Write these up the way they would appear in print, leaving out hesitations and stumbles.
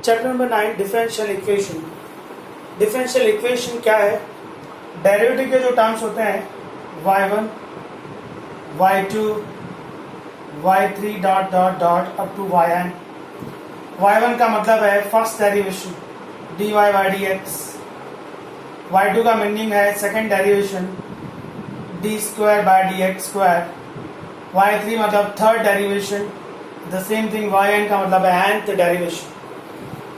Chapter number 9 differential equation. Differential equation क्या है? Derivative के जो टर्म्स होते हैं y1, y2, y3 dot dot dot up to yn। y1 का मतलब है first derivation dy by dx। y2 का मीनिंग है second derivation d square by dx square. y3 मतलब third derivation, the same thing yn का मतलब है nth derivation.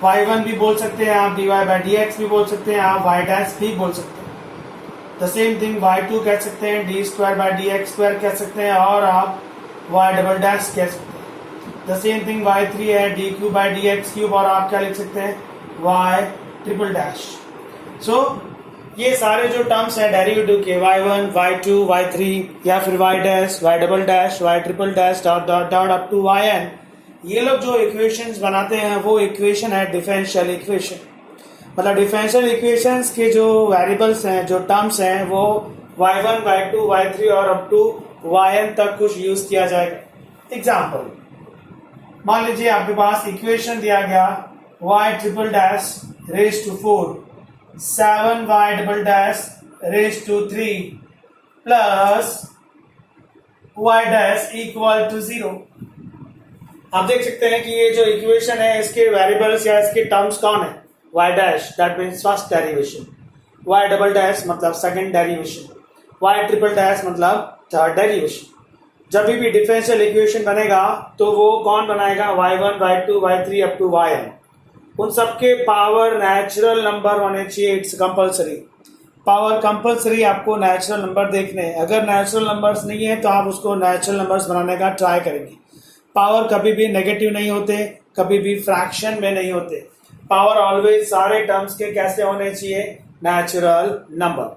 y1 भी बोल सकते हैं आप, dy बाई dx भी बोल सकते हैं आप, y डैश भी बोल सकते हैं। द सेम थिंग y2 कह सकते हैं, D square by dx square कह सकते हैं, और आप y डबल डैश कह सकते हैं। द सेम थिंग y3 है D cube by dx cube, और आप क्या लिख सकते हैं y ट्रिपल डैश। सो ये सारे जो टर्म्स हैं डेरिवेटिव के y1, y2, y3 या फिर y dash, y double dash, y triple dash dot dot dot up to yn, ये लोग जो इक्वेशंस बनाते हैं वो इक्वेशन है डिफरेंशियल इक्वेशन। मतलब डिफरेंशियल इक्वेशंस के जो वेरिएबल्स हैं, जो टर्म्स हैं, वो y1, y2, y3 और अप टू yn तक कुछ यूज किया जाएगा। एग्जाम्पल, मान लीजिए आपके पास इक्वेशन दिया गया y triple dash raise to 4, 7y double dash raise to 3 plus y dash equal to 0। आप देख सकते हैं कि ये जो इक्वेशन है इसके वेरिएबल्स या इसके टर्म्स कौन है? y dash that means first derivation, y double dash मतलब second derivation, y triple dash मतलब थर्ड डेरिवेशन। जब भी डिफरेंशियल इक्वेशन बनेगा तो वो कौन बनाएगा? y1, y2, y3 up to yn। उन सबके पावर नेचुरल नंबर होने चाहिए, इट्स कंपल्सरी। पावर कंपल्सरी आपको नेचुरल नंबर देखने हैं। अगर नेचुरल नंबर्स नहीं है तो आप उसको नेचुरल नंबर्स बनाने का ट्राई करेंगे। पावर कभी भी नेगेटिव नहीं होते, कभी भी फ्रैक्शन में नहीं होते। पावर ऑलवेज सारे टर्म्स के कैसे होने चाहिए? Natural number.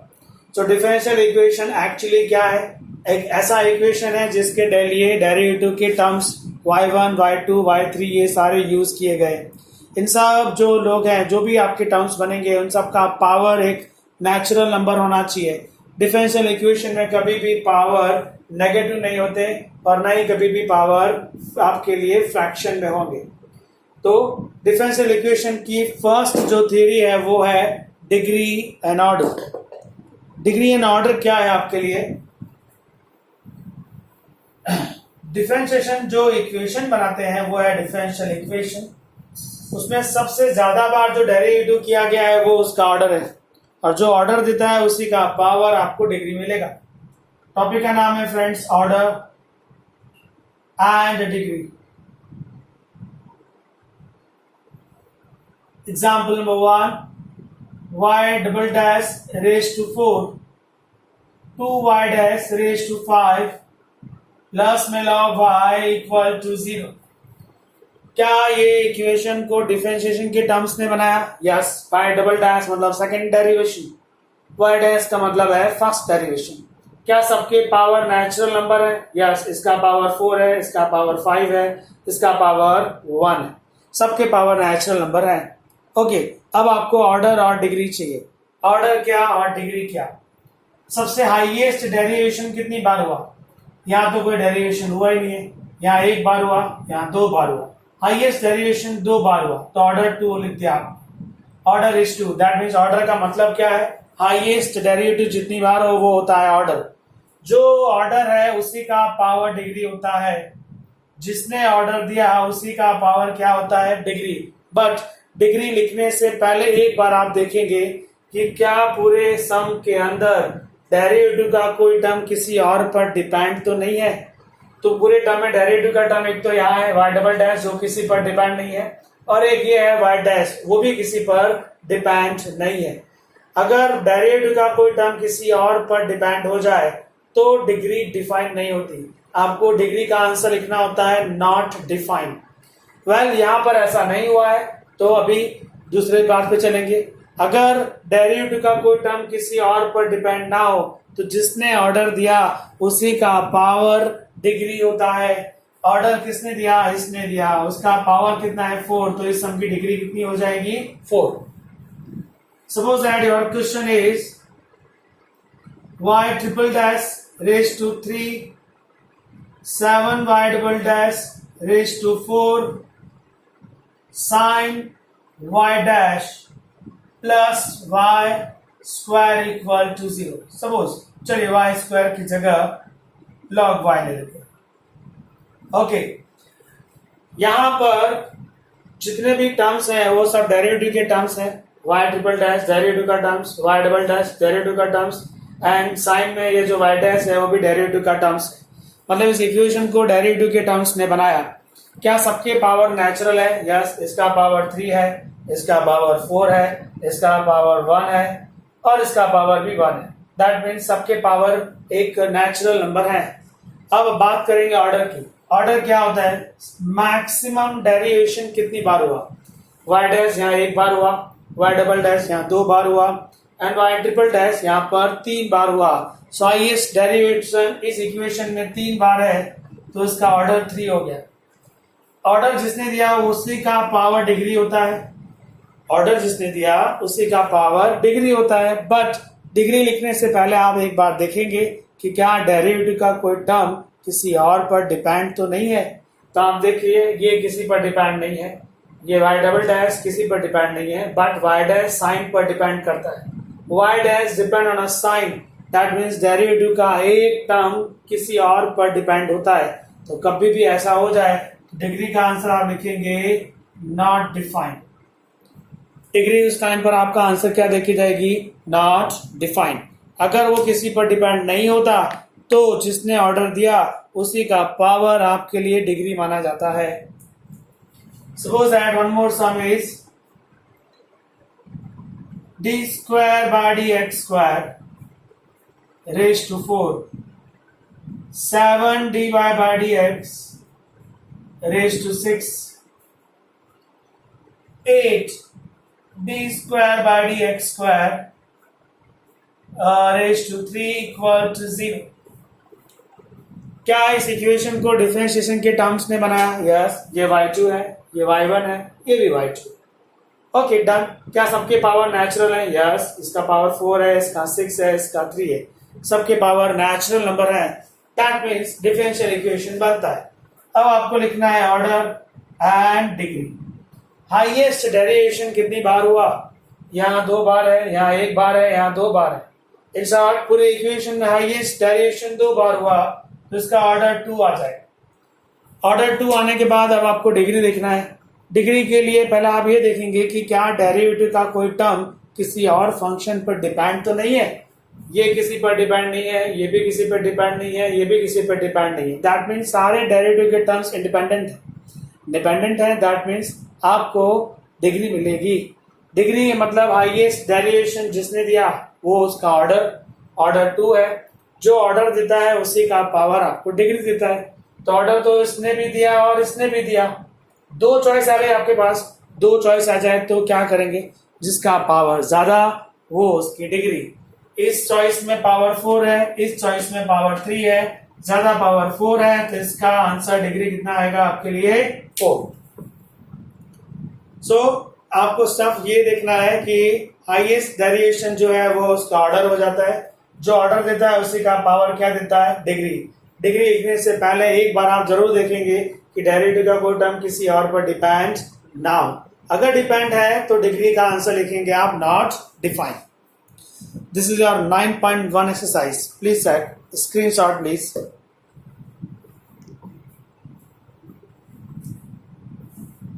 तो डिफरेंशियल इक्वेशन एक्चुअली क्या है? एक ऐसा इक्वेशन है जिसके लिए डेरिवेटिव के टर्म्स y1, y2, y3 ये सारे यूज किए गए। इन सब जो लोग हैं, जो भी आपके टर्म्स बनेंगे, उन सब का पावर एक नेचुरल नंबर होना चाहिए। डिफरेंशियल इक्वेशन में कभी भी पावर नेगेटिव नहीं होते और ना ही कभी भी पावर आपके लिए फ्रैक्शन में होंगे। तो डिफरेंशियल इक्वेशन की फर्स्ट जो थ्योरी है वो है degree and order. Degree and order क्या है आपके लिए? डिफरेंशिएशन जो इक्वेशन बनाते हैं वो है डिफरेंशियल इक्वेशन। उसमें सबसे ज्यादा बार जो डेरिवेटिव किया गया है वो उसका ऑर्डर है, और जो ऑर्डर देता है उसी का पावर आपको डिग्री मिलेगा। टॉपिक का नाम है friends order and degree. Example number 1, y double dash raise to 4, 2y dash raise to 5 plus में log y इक्वल टू 0। क्या ये इक्वेशन को डिफरेंशिएशन के टर्म्स ने बनाया? यस। y डबल डैश मतलब सेकंड डेरिवेशन, y डैश का मतलब है फर्स्ट डेरिवेशन। क्या सबके पावर नेचुरल नंबर है? यस। इसका पावर 4 है, इसका पावर 5 है, इसका पावर 1 है। सबके पावर नेचुरल नंबर है। ओके, अब आपको ऑर्डर और डिग्री चाहिए। ऑर्डर क्या और डिग्री क्या? सबसे हाईएस्ट डेरिवेशन कितनी बार हुआ? यहाँ तो कोई डेरिवेशन हुआ ही नहीं है। यहाँ एक बार हुआ, यहाँ 2 बार हुआ। हाईएस्ट डेरिवेशन 2 बार हुआ तो ऑर्डर 2 लिख दिया। Order is 2, that means order का मतलब क्या है? हाईएस्ट डेरिवेटिव जितनी बार हो वो होता है ऑर्डर। जो ऑर्डर है उसी का पावर डिग्री होता है। जिसने ऑर्डर दिया उसी का पावर क्या होता है? डिग्री। बट डिग्री लिखने से पहले एक बार आप देखेंगे कि क्या पूरे सम के अंदर डेरिवेटिव का कोई टर्म किसी और पर डिपेंड तो नहीं है। तो पूरे टर्म में डेरिवेटिव का टर्म एक तो यहाँ है y डबल डैश जो किसी पर डिपेंड नहीं है, और एक ये है y डैश वो भी किसी पर डिपेंड नहीं है। अगर डेरिवेटिव का कोई टर्म किसी और पर डिपेंड हो जाए तो डिग्री डिफाइन नहीं होती। आपको डिग्री का आंसर लिखना होता है नॉट डिफाइंड। वेल, यहाँ पर ऐसा नहीं हुआ है तो अभी दूसरे बात पे चलेंगे। अगर डेरिवेटिव का कोई टर्म किसी और पर डिपेंड ना हो तो जिसने ऑर्डर दिया उसी का पावर डिग्री होता है। ऑर्डर किसने दिया? इसने दिया। उसका पावर कितना है? 4। तो इस सम की डिग्री कितनी हो जाएगी? 4। Suppose that your question is y triple dash raise to 3, 7y double dash raise to 4, sine y dash plus Y square equal to 0। Suppose चलिए वाई स्क्वायर की जगह लॉग वाई ले लेते हैं। ओके, यहां पर जितने भी टर्म्स हैं वो सब डेरिवेटिव के टर्म्स हैं। वाई ट्रिपल डैश डेरिवेटिव का terms, y double dash derivative का टर्म्स, एंड साइन में ये जो वाई डैश है वो भी डेरिवेटिव का टर्म्स है। मतलब इस इक्वेशन को डेरिवेटिव के टर्म्स ने बनाया। क्या सबके पावर नेचुरल है? यस, इसका पावर 3 है, इसका पावर 4 है, इसका पावर 1 है और इसका पावर भी 1 है। दैट मीन्स सबके पावर एक नेचुरल नंबर है। अब बात करेंगे ऑर्डर की। ऑर्डर क्या होता है? मैक्सिमम डेरिवेशन कितनी बार हुआ? वाई डैश यहाँ एक बार हुआ, वाई डबल डैश यहाँ 2 बार हुआ एंड वाई ट्रिपल डैश यहाँ पर 3 बार हुआ। सो हाईएस्ट डेरिवेशन इस इक्वेशन में 3 बार है, तो इसका ऑर्डर 3 हो गया। ऑर्डर जिसने दिया उसी का पावर डिग्री होता है। ऑर्डर जिसने दिया उसी का पावर डिग्री होता है। बट डिग्री लिखने से पहले आप एक बार देखेंगे कि क्या डेरिवेटिव का कोई टर्म किसी और पर डिपेंड तो नहीं है। तो आप देखिए ये किसी पर डिपेंड नहीं है, ये वाई डबल डैश किसी पर डिपेंड नहीं है, बट वाई डैश साइन पर डिपेंड करता है। Y dash depend on a sine, that means derivative का एक टर्म किसी और पर डिपेंड होता है। तो कभी भी ऐसा हो जाए डिग्री का आंसर आप लिखेंगे नॉट डिफाइंड। डिग्री उस टाइम पर आपका आंसर क्या देखी जाएगी? Not defined. अगर वो किसी पर डिपेंड नहीं होता तो जिसने ऑर्डर दिया उसी का पावर आपके लिए डिग्री माना जाता है। Suppose that one more some is d square by dx square raised to 4, 7 dy by dx raised to 6, 8 d square by dx square raised to 3 equal to 0। क्या इस इक्वेशन को डिफरेंशिएशन के terms ने बनाया? Yes, ये y2 है, ये y1 है, ये भी y2। Okay done. क्या सबके पावर नेचुरल है? यस, इसका पावर 4 है, इसका 6 है, इसका 3 है, सबके पावर नेचुरल नंबर है। दैट मीन्स डिफरेंशियल इक्वेशन बनता है। अब आपको लिखना है order and degree. Highest derivation कितनी बार हुआ? यहाँ 2 बार है, यहाँ 1 बार है, यहाँ 2 बार है। इस पूरे इक्वेशन में हाईएस्ट डेरिवेशन 2 बार हुआ, तो इसका ऑर्डर 2 आ जाएगा। ऑर्डर 2 आने के बाद अब आपको डिग्री देखना है। डिग्री के लिए पहले आप ये देखेंगे कि क्या डेरिवेटिव का कोई टर्म किसी और फंक्शन पर डिपेंड तो नहीं है। ये किसी पर डिपेंड नहीं है, ये भी किसी पर डिपेंड नहीं है, ये भी किसी पर डिपेंड नहीं है। दैट मीन्स सारे डेरिवेटिव के टर्म्स इंडिपेंडेंट है। डिपेंडेंट है, दैट मीन्स आपको डिग्री मिलेगी। डिग्री मतलब हाईएस्ट डेरिवेशन जिसने दिया वो उसका ऑर्डर 2 है। जो ऑर्डर देता है उसी का पावर आपको डिग्री देता है। तो ऑर्डर तो इसने भी दिया और इसने भी दिया। 2 चॉइस आ गए आपके पास। 2 चॉइस आ जाए तो क्या करेंगे? जिसका पावर ज्यादा वो उसकी डिग्री। इस चॉइस में पावर 4 है, इस चॉइस में पावर 3 है, ज्यादा पावर 4 है, तो इसका आंसर डिग्री कितना आएगा आपके लिए? 4। सो आपको सिर्फ ये देखना है कि हाईएस्ट डेरिवेशन जो है वो उसका ऑर्डर हो जाता है। जो ऑर्डर देता है उसी का पावर क्या देता है? डिग्री। डिग्री लिखने से पहले एक बार आप जरूर देखेंगे कि डेरिवेटिव का कोई टर्म किसी और पर डिपेंड ना हो। अगर डिपेंड है तो डिग्री का आंसर लिखेंगे आप not defined. This is your 9.1 exercise. Please set screenshot please.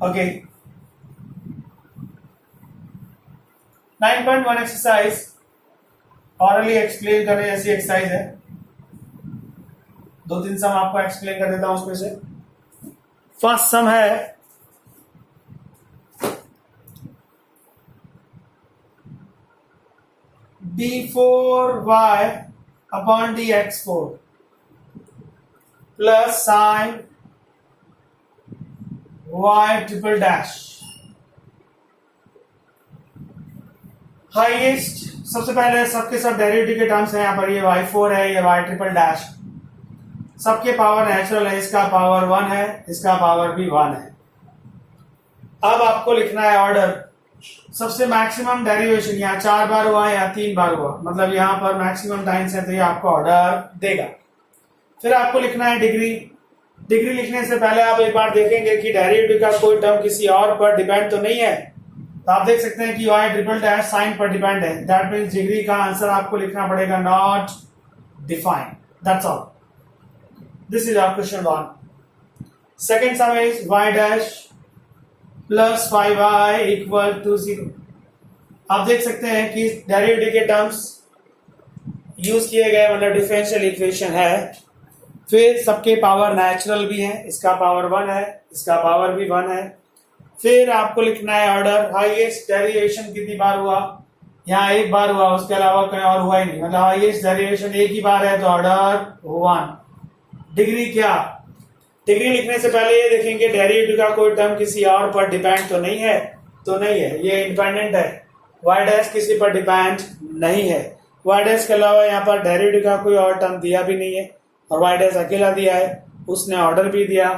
Okay, 9.1 exercise hourly explain करने जैसी एक्सरसाइज है। 2-3 सम आपको एक्सप्लेन कर देता हूं उसमें से। फर्स्ट सम है d4y upon dx4 plus sin y triple dash। Highest सबसे पहले सबके सब डेरिवेटिव के टर्म्स हैं। यहाँ पर ये y4 है, ये y ट्रिपल डैश। सबके पावर नेचुरल है, इसका पावर 1 है, इसका पावर भी 1 है। अब आपको लिखना है ऑर्डर। सबसे मैक्सिमम डेरिवेशन यहाँ 4 बार हुआ या 3 बार हुआ, मतलब यहाँ पर मैक्सिमम टाइम्स है, तो ये आपको ऑर्डर देगा। फिर आपको लिखना है डिग्री। डिग्री लिखने से पहले आप एक बार देखेंगे कि डेरिवेटिव का कोई टर्म किसी और पर डिपेंड तो नहीं है। तो आप देख सकते हैं कि y ट्रिपल डैश साइन पर डिपेंड है। दैट मीन्स डिग्री का आंसर आपको लिखना पड़ेगा not defined. That's all. This is our question 1। Second sum is y dash plus 5y equal to 0। आप देख सकते हैं कि डेरिवेटिव के टर्म्स यूज किए गए, मतलब डिफरेंशियल इक्वेशन है। फिर सबके पावर नेचुरल भी है, इसका पावर 1 है, इसका पावर भी 1 है। फिर आपको लिखना है ऑर्डर, हाईएस्ट डेरिवेशन कितनी बार हुआ, यहाँ एक बार हुआ, उसके अलावा कहीं और हुआ ही नहीं, मतलब हाईएस्ट डेरिवेशन एक ही बार है तो ऑर्डर 1। डिग्री क्या, डिग्री लिखने से पहले ये देखेंगे डेरिवेटिव का कोई टर्म किसी और पर डिपेंड तो नहीं है, ये इंडिपेंडेंट है। y डैश किसी पर डिपेंड नहीं है, y डैश के अलावा यहाँ पर डेरिवेटिव का कोई और टर्म दिया भी नहीं है और y डैश अकेला दिया है, उसने ऑर्डर भी दिया।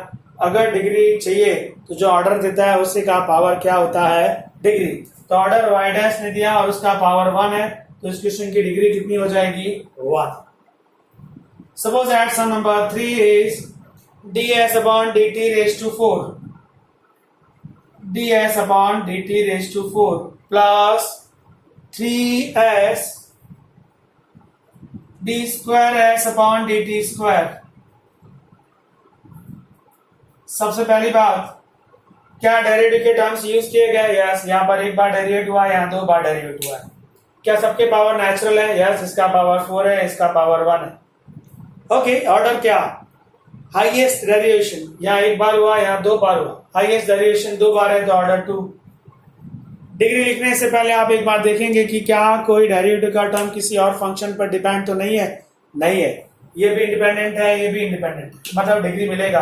अगर डिग्री चाहिए तो जो ऑर्डर देता है उसी का पावर क्या होता है, डिग्री। तो ऑर्डर y डैश ने दिया और उसका पावर 1 है, तो इस क्वेश्चन की डिग्री कितनी हो जाएगी, 1। Suppose that sum number 3 is ds upon dt raised to 4, ds upon dt raised to 4 plus 3s d square s upon dt square। सबसे पहली बात, क्या डेरिवेटिव के टर्म्स यूज किए गए, यस। यहाँ पर एक बार डेरिवेट हुआ, यहाँ 2 बार डेरिवेट हुआ है। क्या सबके पावर नेचुरल है, यस। इसका पावर 4 है, इसका पावर 1 है। ओके, ऑर्डर क्या, हाईएस्ट डेरिवेशन, यहाँ एक बार हुआ, यहाँ 2 बार हुआ। हाईएस्ट डेरिवेशन 2 बार है तो ऑर्डर 2। डिग्री लिखने से पहले आप एक बार देखेंगे कि क्या कोई डेरिवेटिव का टर्म किसी और फंक्शन पर डिपेंड तो नहीं है, ये भी इंडिपेंडेंट है, ये भी इंडिपेंडेंट, मतलब डिग्री मिलेगा।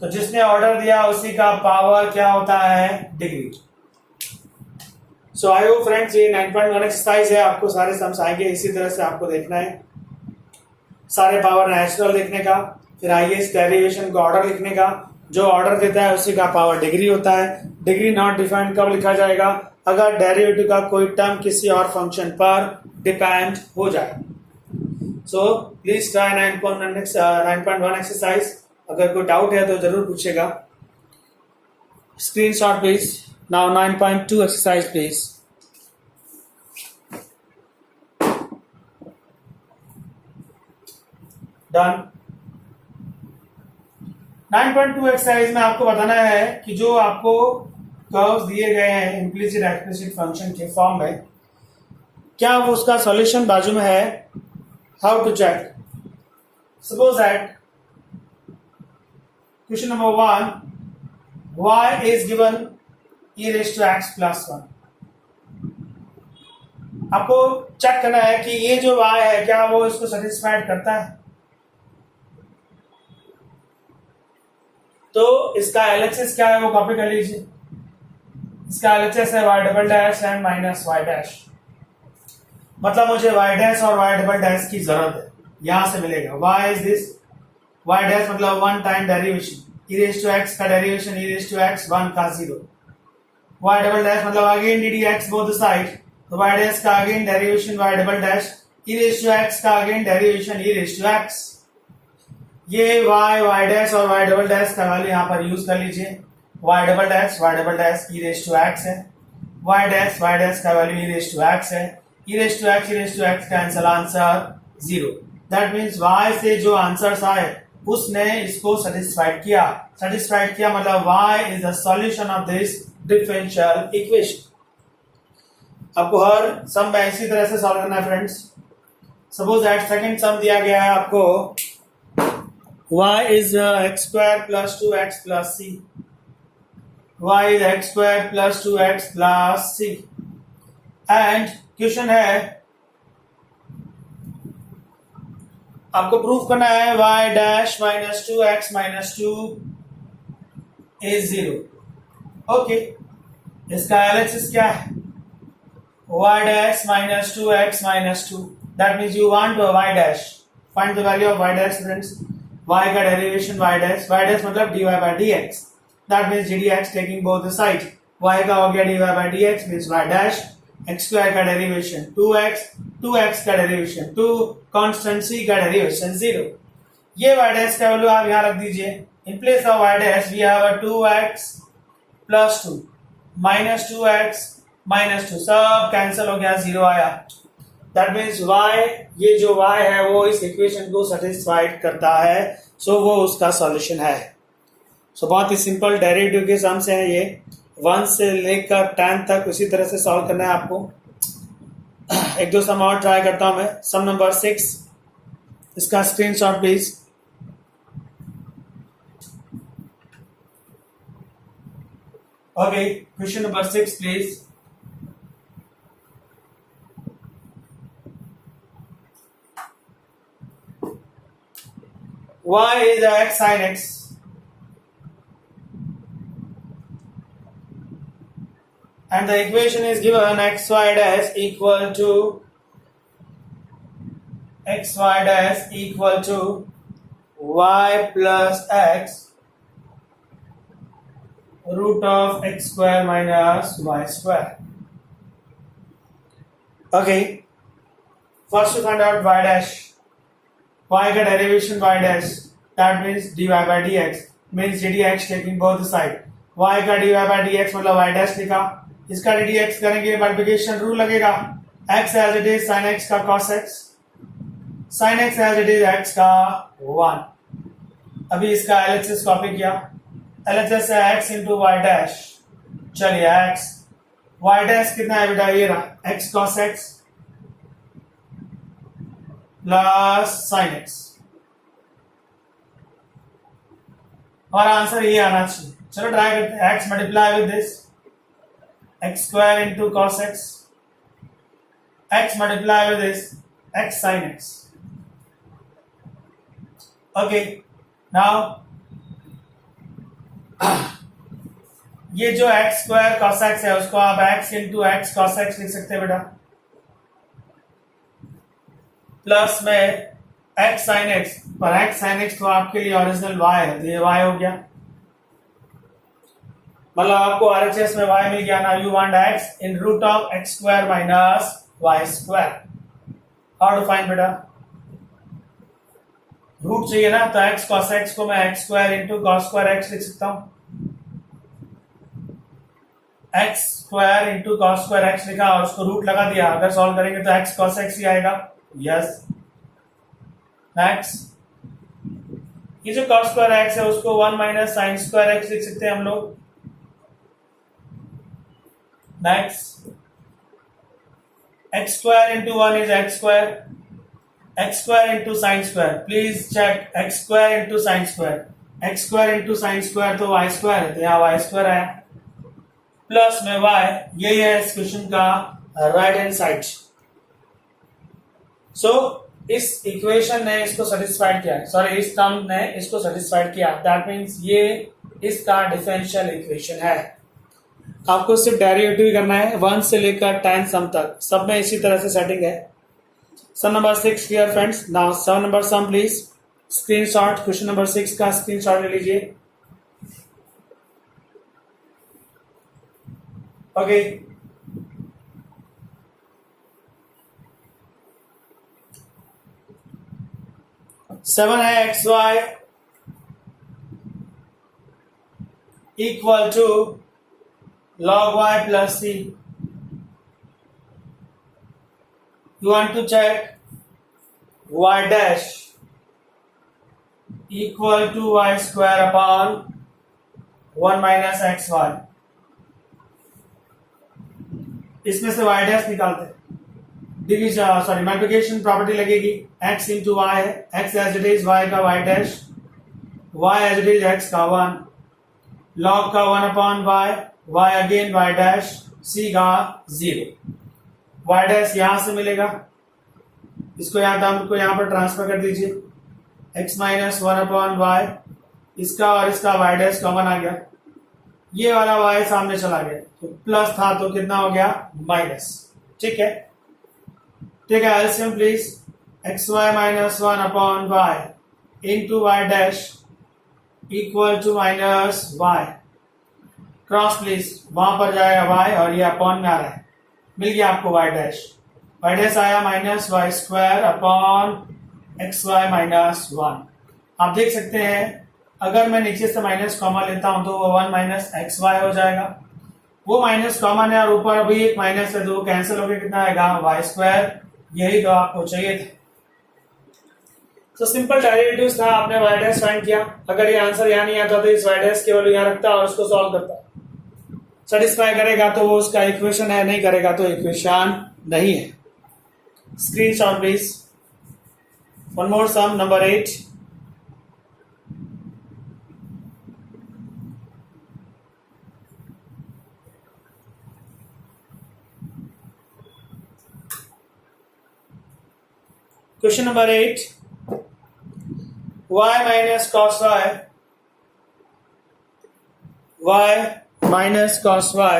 तो जिसने ऑर्डर दिया उसी का पावर क्या होता है, डिग्री। सो आई होप फ्रेंड्स ये 9.1 एक्सरसाइज है, आपको सारे सम्स आएंगे इसी तरह से आपको देखना है, सारे पावर नेचुरल देखने का, फिर हाईएस्ट डेरिवेशन का ऑर्डर लिखने का, जो ऑर्डर देता है उसी का पावर डिग्री होता है। डिग्री नॉट डिफाइंड कब लिखा जाएगा, अगर डेरिवेटिव का कोई टर्म किसी और फंक्शन पर डिपेंड हो जाए। So please try 9.1 exercise. अगर कोई डाउट है तो जरूर पूछेगा। Screenshot please. Now 9.2 exercise please. Done. 9.2 exercise में आपको बताना है कि जो आपको कर्व्स दिए गए हैं इम्प्लिसिट एक्सप्लिसिट फंक्शन के फॉर्म में, क्या वो उसका सॉल्यूशन बाजू में है। How to check, suppose that question number 1, y is given e raised to x plus 1। आपको चेक करना है कि ये जो y है क्या वो इसको सेटिस्फाइड करता है। तो इसका LHS क्या है वो कॉपी कर लीजिए। इसका LHS है y double dash and minus y dash, मतलब मुझे y डैश और y डबल डैश की जरूरत है, यहां से मिलेगा। y is this, y dash मतलब 1 time derivation, e raised to x का derivation e raised to x 1 का 0, y डबल डैश मतलब अगेन ddx बोथ साइड, तो y डैश का again derivation y double dash, e raised to x का again derivation e raised to x। ये y dash और y double dash का value यहाँ पर यूज कर लीजिए। y double dash e raised to x है, y डैश का value e raised to x है, e raised to x cancel, answer 0। That means y से जो आंसर्स आए उसने इसको सेटिस्फाइड किया मतलब y is the solution of this differential equation. आपको हर सम में इसी तरह से सॉल्व करना है फ्रेंड्स। सपोज दैट सेकंड सम दिया गया है आपको, y is x square plus 2x plus c, y is x square plus 2x plus c, and question है आपको प्रूफ करना है y dash minus 2x minus 2 is 0। Okay, इसका LHS क्या है, y dash minus 2x minus 2, that means you want y dash, find the value of y dash friends. y का derivation y dash मतलब dy by dx, that means ddx taking both the side, y का हो गया dy by dx means y dash, x square का derivation 2x का derivation 2, constant c का derivation 0। ये y dash का वैल्यू आप यहाँ रख दीजिए, In place of y dash, we have a 2x plus 2 minus 2x minus 2, सब कैंसिल हो गया, 0 आया. दैट मीन्स y, ये जो y है वो इस इक्वेशन को सेटिस्फाइड करता है, सो वो उसका सॉल्यूशन है. सो बहुत ही सिंपल डेरिवेटिव के सम्स हैं ये. 1 से लेकर 10 तक उसी तरह से सॉल्व करना है आपको. एक दो सम और ट्राई करता हूं मैं. सम नंबर 6, इसका screenshot please. Okay, question number 6 please. y is x sin x and the equation is given xy dash equal to y plus x root of x square minus y square. Okay, first to find out y dash. Y का derivation y dash, that means dy by dx, means dx taking both side. Y का dy by dx मतलब y dash लिखा. इसका dx करेंगे multiplication rule लगेगा. x as it is sin x का cos x, sin x as it is x का 1. अभी इसका LHS कॉपी किया. LHS है x into y dash. चलिए x y dash कितना है बेटा, ये रहा x cos x plus sine x, और आंसर ये आना चाहिए. चलो ट्राई करते हैं. X multiply with this x square into cos x, x multiply with this x sine x. Okay, now ये जो एक्स स्क्वायर कॉस एक्स है उसको आप x into x cos x लिख सकते हैं बेटा, प्लस में x sin x, पर x sin x तो आपके लिए ओरिजिनल y है, तो ये y हो गया. मतलब आपको RHS में y मिल गया ना. You want x in root of x square minus y square. How to find बेटा, रूट चाहिए ना, तो x cos x को मैं x square into cos square x लिख सकता हूं. x square into cos square x लिखा और उसको रूट लगा दिया. अगर सॉल्व करेंगे तो x cos x ही आएगा. यस. नेक्स्ट, ये जो cos स्क्वायर x है उसको 1 माइनस साइन स्क्वायर x लिख सकते हैं हम लोग. Next, x square into 1 is x square, x square into sine square. Please check, x square into sine square, x square into sine square तो y square है, तो यहाँ y स्क्वायर आया. प्लस में y, यही है इस क्वेश्चन का राइट हैंड साइड. सो इस इक्वेशन ने इसको सेटिस्फाइड किया, सॉरी इस टर्म ने इसको सेटिस्फाइड किया. दैट मींस ये इसका डिफरेंशियल इक्वेशन है. आपको सिर्फ डेरिवेटिव करना है 1 से लेकर 10 सम तक, सब में इसी तरह से सेटिंग है. Sum number 6 clear friends. Now sum number sum please screenshot. Question number 6 का स्क्रीनशॉट ले लीजिए. ओके, सेवन है X Y equal to log y plus c. You want to check y dash equal to y square upon 1 minus xy. इसमें से y dash निकालते हैं. Division sorry multiplication property लगेगी. x into y है, x as it is y का y dash, y as it is x का 1, log का 1 upon y again y dash, c का 0. y डैश यहां से मिलेगा, इसको यहां टर्म को यहां पर ट्रांसफर कर दीजिए. x माइनस 1 अपॉन y, इसका और इसका y डैश कॉमन आ गया. ये वाला y सामने चला गया, तो प्लस था तो कितना हो गया, माइनस. ठीक है, ठीक है. LCM please. X y minus 1 upon y into y dash equal to minus y. Cross please, वहां पर जाएगा वाई और ये अपॉन में आ रहा है. मिल गया आपको वाई डैश. वाई डैश आया minus Y square upon x y minus 1. आप देख सकते हैं अगर मैं नीचे से माइनस कॉमा लेता हूं तो वो 1 माइनस एक्स वाई हो जाएगा। वो माइनस कॉमन है और ऊपर भी एक माइनस है, तो वो कैंसिल होकर कितना आएगा वाई स्क्वायर। यही तो आपको चाहिए था। तो सिंपल डेरिवेटिव्स था, आपने वाई डैश फाइंड किया। अगर ये आंसर यहाँ नहीं आता तो इस वाई डैश की वैल्यू यहाँ रखता और उसको सॉल्व करता। सेटिस्फाई करेगा तो वो उसका इक्वेशन है, नहीं करेगा तो इक्वेशन नहीं है। Screenshot please. One more sum, number 8। Question number 8. Y minus cos y minus cos y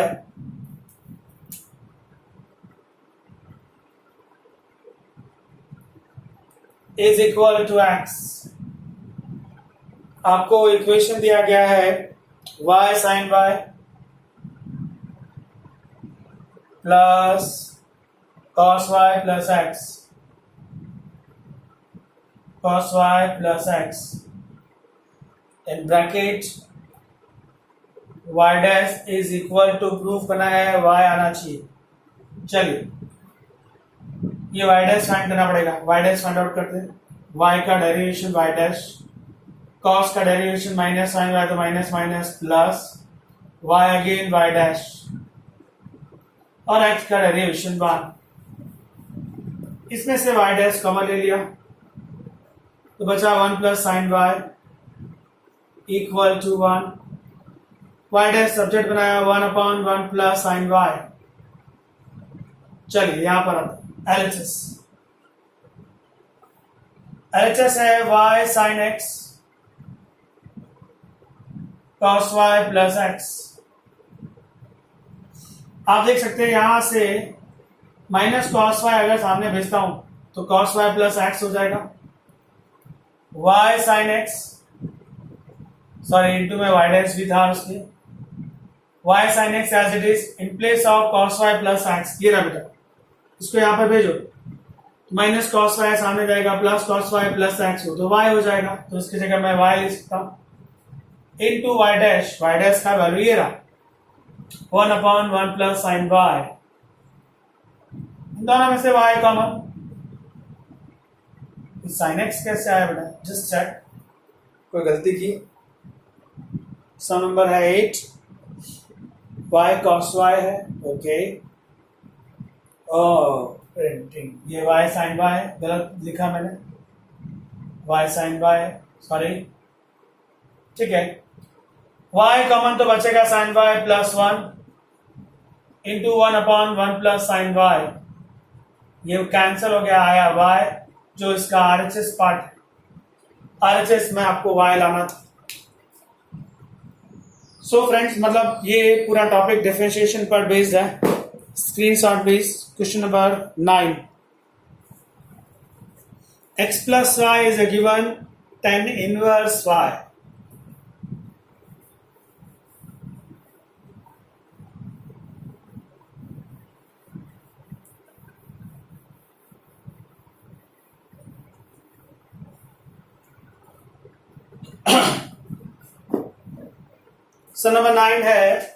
is equal to x. आपको इक्वेशन दिया गया है y sin y plus cos y plus x, cos y plus x in bracket y dash is equal to, proof करना है y आना चाहिए। चलिए ये y dash फाइंड करना पड़ेगा। y dash फाइंड आउट करते हैं। y का डेरिवेशन y dash, cos का डेरिवेशन माइनस sin y तो minus minus plus y again y dash और x का डेरिवेशन 1। इसमें से y dash कॉमन ले लिया तो बचा 1 plus sine y equal to 1। Y dash subject बनाया 1/1 प्लस साइन वाई। चलिए यहां पर एलएचएस है y sine x cos y plus x. आप देख सकते हैं यहां से माइनस कॉस वाई अगर सामने भेजता हूं तो कॉस वाई प्लस एक्स हो जाएगा। y sin x, sorry into में y डैश भी था उसमें, y sin x as it is in place of cos y plus x। ये रहा बेटा, इसको यहाँ पर भेजो माइनस cos y सामने जाएगा plus cos y plus x हो तो y हो जाएगा। तो इसकी जगह मैं y लिख सकता हूँ इंटू y डैश का वैल्यू ये रहा 1/1 प्लस साइन y। इन दोनों में से y कॉमन, साइन एक्स कैसे आया बेटा, जस्ट चेक, कोई गलती की। सम नंबर है 8, y cos y है, ओके। प्रिंटिंग, ये y sin y है, गलत लिखा मैंने, y sin y, सॉरी, ठीक है। y कॉमन तो बचेगा sin y plus 1 into 1/1 plus sign y। ये कैंसिल हो गया, आया y जो इसका आरएचएस पार्ट है। आरएचएस में आपको y लाना था। सो फ्रेंड्स, मतलब ये पूरा टॉपिक डिफरेंशिएशन पर बेस्ड है। Screenshot please. Question number 9। x plus y is a given tan inverse y. So number 9 है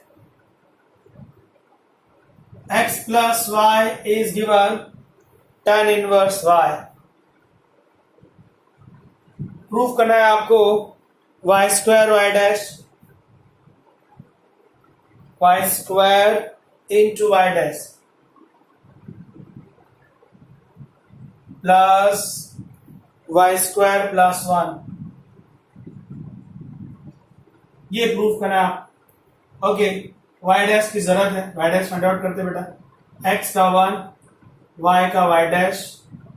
x plus y is given tan inverse y। Proof करना है आपको y square y dash, y square into y dash plus y square plus 1। ये proof करना है। Okay, y dash की जरूरत है, y डैश फाइंड आउट करते बेटा। x का 1, y का y डैश,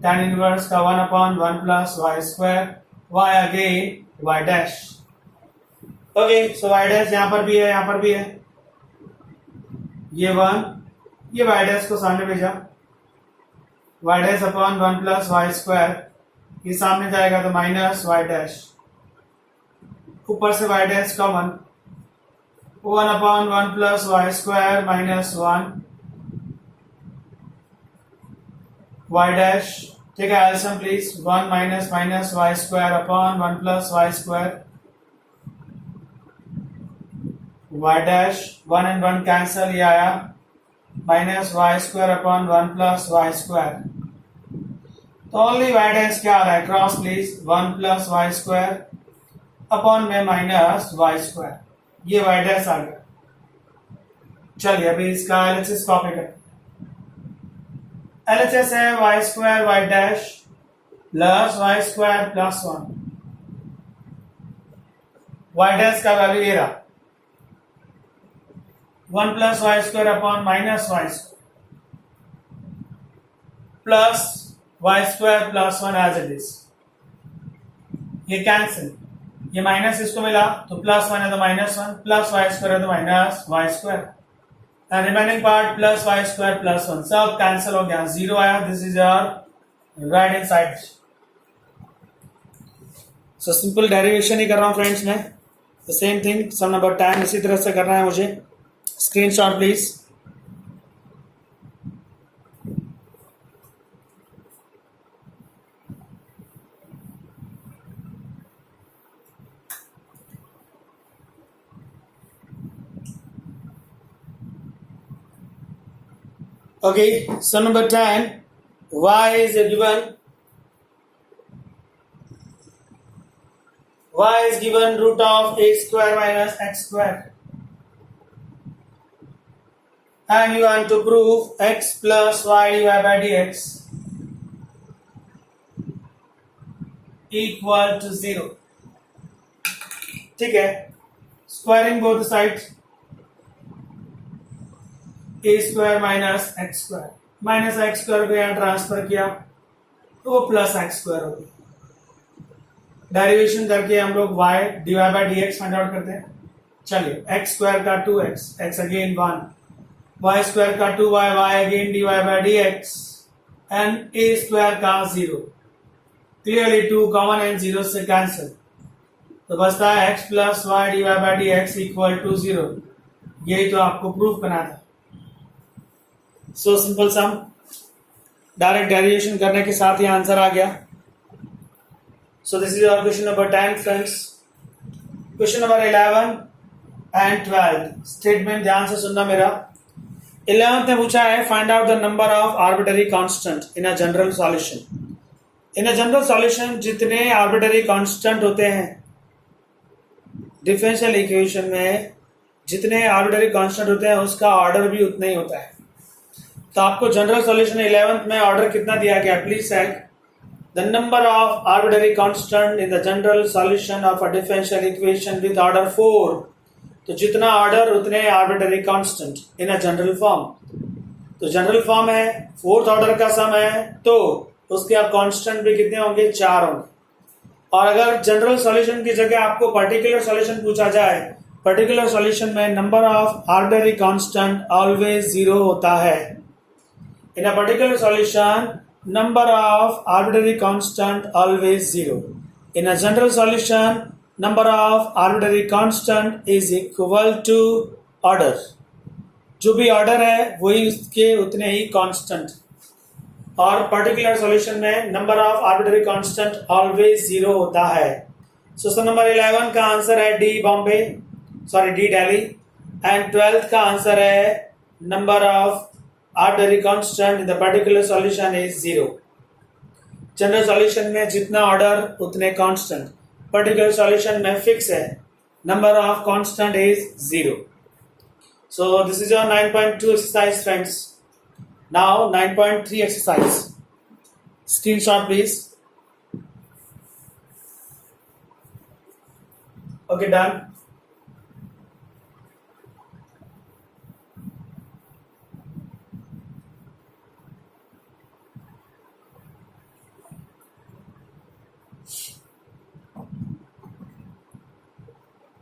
tan इनवर्स का 1/1 plus y square, y again y dash. Okay, so y dash यहां पर भी है, यहां पर भी है। ये 1, ये y डैश को सामने भेजा, y dash upon 1 plus y square, ये सामने जाएगा तो माइनस y डैश, ऊपर से y dash common, 1/1 plus y square minus 1 y dash. ठीक है, LCM please. 1 minus minus y square upon 1 plus y square, y dash 1 and 1 cancel, ये आया minus Y square upon 1 plus Y square. तो only y dash क्या आ रहा है, cross please, 1 plus Y square upon में माइनस वाई स्क्वायर, ये y dash आ गया। चलिए अभी इसका एलएचएस कॉपी करते हैं। एलएचएस है y square y dash plus Y square plus 1। Y dash का वैल्यू ये रहा 1 plus Y square upon minus Y square plus Y square plus 1 as it is. ये कैंसिल, ये माइनस इसको मिला तो प्लस 1 है तो माइनस 1, प्लस वाई स्क्वायर है तो minus Y square, and remaining part plus Y square plus 1 सब कैंसिल हो गया, 0 आया। This is your right hand side. So simple derivation ही कर रहा हूं फ्रेंड्स मैं। The same thing sum number 10 इसी तरह से करना है मुझे। Screenshot please. Okay, so number 10, y is given root of a square minus x square, and you want to prove x plus y divided by dx equal to 0। ठीक है, squaring both sides, A square minus X square, minus X square को यहां transfer किया तो वो plus x square हो गया। Derivation करके हम लोग y divide by dx find out करते हैं। चलिए एक्स स्क्वायर का 2x, x again 1, y square का 2y, y again divide by dx, and a square का 0। क्लियरली 2 कॉमन एंड 0 से कैंसिल, तो बचता है x plus y divide by dx equal to 0। यही तो आपको प्रूफ करना था। So simple sum, direct derivation करने के साथ ही आंसर आ गया। So this is our question number 10 friends. Question number 11 and 12 statement ध्यान से सुनना मेरा। 11th ने पूछा है find out the number of arbitrary constant in a general solution. In a general solution जितने आर्बिट्ररी कांस्टेंट होते हैं डिफरेंशियल इक्वेशन में, जितने आर्बिट्ररी कांस्टेंट होते हैं उसका ऑर्डर भी उतना ही होता है। तो आपको जनरल सॉल्यूशन 11th में ऑर्डर कितना दिया गया, please check the number of arbitrary constant in the general solution of a differential equation with order 4। तो जितना ऑर्डर उतने arbitrary constant in a general form. तो जनरल फॉर्म है, 4th ऑर्डर का सम है, तो उसके अब कांस्टेंट भी कितने होंगे, 4 होंगे। और अगर जनरल सॉल्यूशन की जगह आपको पर्टिकुलर सॉल्यूशन पूछा जाए, पर्टिकुलर सॉल्यूशन में number of arbitrary constant always 0 होता है। In a particular solution, number of arbitrary constant always 0. In a general solution, number of arbitrary constant is equal to order. जो भी ऑर्डर है वही उसके उतने ही कांस्टेंट। और पर्टिकुलर सॉल्यूशन में number of arbitrary constant always 0 होता है। सो नंबर 11 का आंसर है D Bombay, sorry D Delhi, and 12th का आंसर है number of arbitrary constant in the particular solution is 0. General solution में जितना ऑर्डर उतने कांस्टेंट, पर्टिकुलर सॉल्यूशन में फिक्स है, number of constant is 0। So this is your 9.2 exercise friends. Now 9.3 exercise, screenshot please. Okay done.